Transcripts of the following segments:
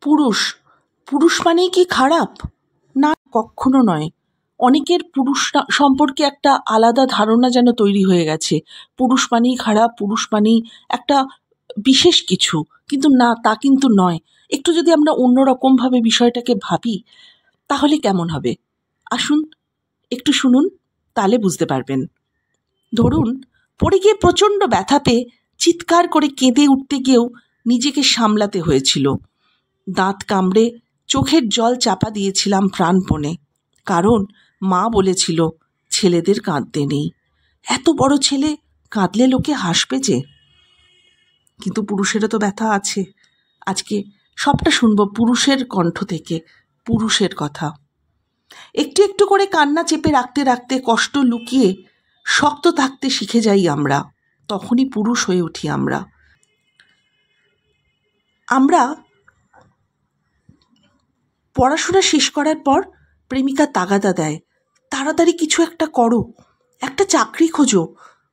পুরুষ পুরুষ মানেই কি খারাপ? না, কখনো নয়। অনেকের পুরুষ সম্পর্কে একটা আলাদা ধারণা যেন তৈরি হয়ে গেছে। পুরুষ মানেই খারাপ, পুরুষ মানেই একটা বিশেষ কিছু। কিন্তু না, তা কিন্তু নয়। একটু যদি আমরা অন্যরকমভাবে বিষয়টাকে ভাবি তাহলে কেমন হবে? আসুন একটু শুনুন, তাহলে বুঝতে পারবেন। ধরুন, পড়ে গিয়ে প্রচণ্ড ব্যথা পেয়ে চিৎকার করে কেঁদে উঠতে গিয়েও নিজেকে সামলাতে হয়েছিল। দাঁত কামড়ে চোখের জল চাপা দিয়েছিলাম প্রাণপণে, কারণ মা বলেছিল ছেলেদের কাঁদতে নেই। এত বড় ছেলে কাঁদলে লোকে হাসবে যে। কিন্তু পুরুষেরও তো ব্যথা আছে। আজকে সবটা শুনবো পুরুষের কণ্ঠ থেকে, পুরুষের কথা। একটু একটু করে কান্না চেপে রাখতে রাখতে কষ্ট লুকিয়ে শক্ত থাকতে শিখে যাই আমরা। তখনই পুরুষ হয়ে উঠি আমরা। পড়াশোনা শেষ করার পর প্রেমিকা তাগাদা দেয়, তাড়াতাড়ি কিছু একটা করো, একটা চাকরি খোঁজো,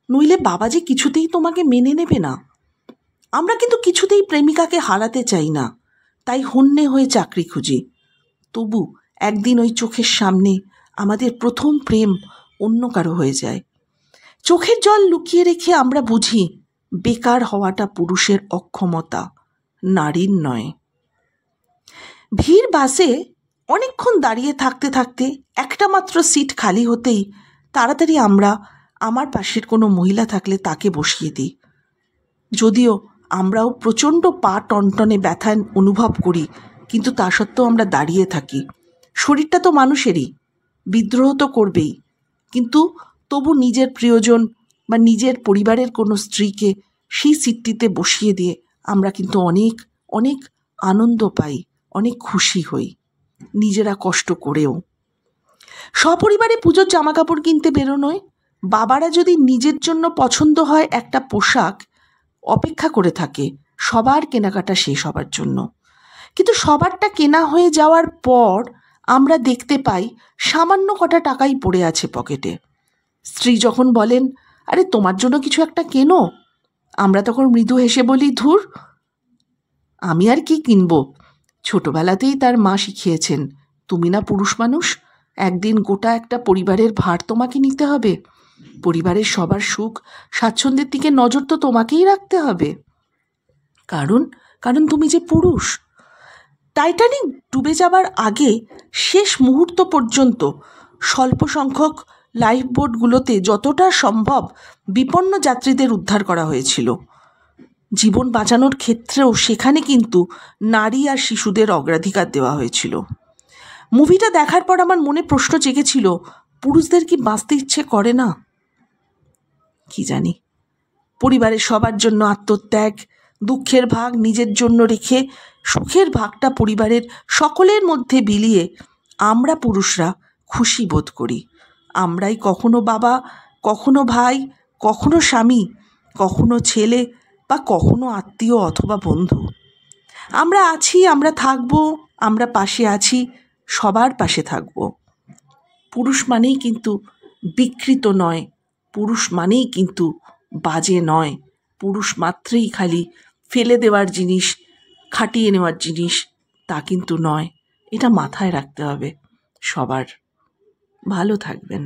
নইলে বাবা যে কিছুতেই তোমাকে মেনে নেবে না। আমরা কিন্তু কিছুতেই প্রেমিকাকে হারাতে চাই না, তাই হন্যে হয়ে চাকরি খুঁজি। তবু একদিন ওই চোখের সামনে আমাদের প্রথম প্রেম অন্য কারো হয়ে যায়। চোখের জল লুকিয়ে রেখে আমরা বুঝি বেকার হওয়াটা পুরুষের অক্ষমতা, নারীর নয়। ভিড় বাসে অনেকক্ষণ দাঁড়িয়ে থাকতে থাকতে একটা মাত্র সিট খালি হতেই তাড়াতাড়ি আমরা আমার পাশের কোনো মহিলা থাকলে তাকে বসিয়ে দিই। যদিও আমরাও প্রচণ্ড পা টনটনে ব্যথা অনুভব করি, কিন্তু তা সত্ত্বেও আমরা দাঁড়িয়ে থাকি। শরীরটা তো মানুষেরই, বিদ্রোহ তো করবেই, কিন্তু তবু নিজের প্রিয়জন বা নিজের পরিবারের কোনো স্ত্রীকে সেই সিটটিতে বসিয়ে দিয়ে আমরা কিন্তু অনেক অনেক আনন্দ পাই, অনেক খুশি হই, নিজেরা কষ্ট করেও। সপরিবারে পুজোর জামা কাপড় কিনতে বেরোনোয় বাবারা যদি নিজের জন্য পছন্দ হয় একটা পোশাক অপেক্ষা করে থাকে সবার কেনাকাটা শেষ হবার জন্য, কিন্তু সবারটা কেনা হয়ে যাওয়ার পর আমরা দেখতে পাই সামান্য কটা টাকাই পড়ে আছে পকেটে। স্ত্রী যখন বলেন, আরে তোমার জন্য কিছু একটা কেনো, আমরা তখন মৃদু হেসে বলি, ধুর, আমি আর কি কিনবো? ছোটবেলাতেই তার মা শিখিয়েছেন, তুমি না পুরুষ মানুষ, একদিন গোটা একটা পরিবারের ভার তোমাকে নিতে হবে, পরিবারের সবার সুখ স্বাচ্ছন্দ্যের দিকে নজর তো তোমাকেই রাখতে হবে, কারণ তুমি যে পুরুষ। টাইটানিক ডুবে যাবার আগে শেষ মুহূর্ত পর্যন্ত স্বল্প সংখ্যক লাইফ বোটগুলোতে যতটা সম্ভব বিপন্ন যাত্রীদের উদ্ধার করা হয়েছিল। জীবন বাঁচানোর ক্ষেত্রেও সেখানে কিন্তু নারী আর শিশুদের অগ্রাধিকার দেওয়া হয়েছিল। মুভিটা দেখার পর আমার মনে প্রশ্ন জেগেছিল, পুরুষদের কি বাঁচতে ইচ্ছে করে না? কি জানি, পরিবারের সবার জন্য আত্মত্যাগ, দুঃখের ভাগ নিজের জন্য রেখে সুখের ভাগটা পরিবারের সকলের মধ্যে বিলিয়ে আমরা পুরুষরা খুশি বোধ করি। আমরাই কখনো বাবা, কখনো ভাই, কখনো স্বামী, কখনো ছেলে বা কখনো আত্মীয় অথবা বন্ধু। আমরা আছি, আমরা থাকবো, আমরা পাশে আছি, সবার পাশে থাকব। পুরুষ মানেই কিন্তু বিকৃত নয়, পুরুষ মানেই কিন্তু বাজে নয়, পুরুষ মাত্রেই খালি ফেলে দেওয়ার জিনিস, খাটিয়ে নেওয়ার জিনিস, তা কিন্তু নয়। এটা মাথায় রাখতে হবে সবার। ভালো থাকবেন।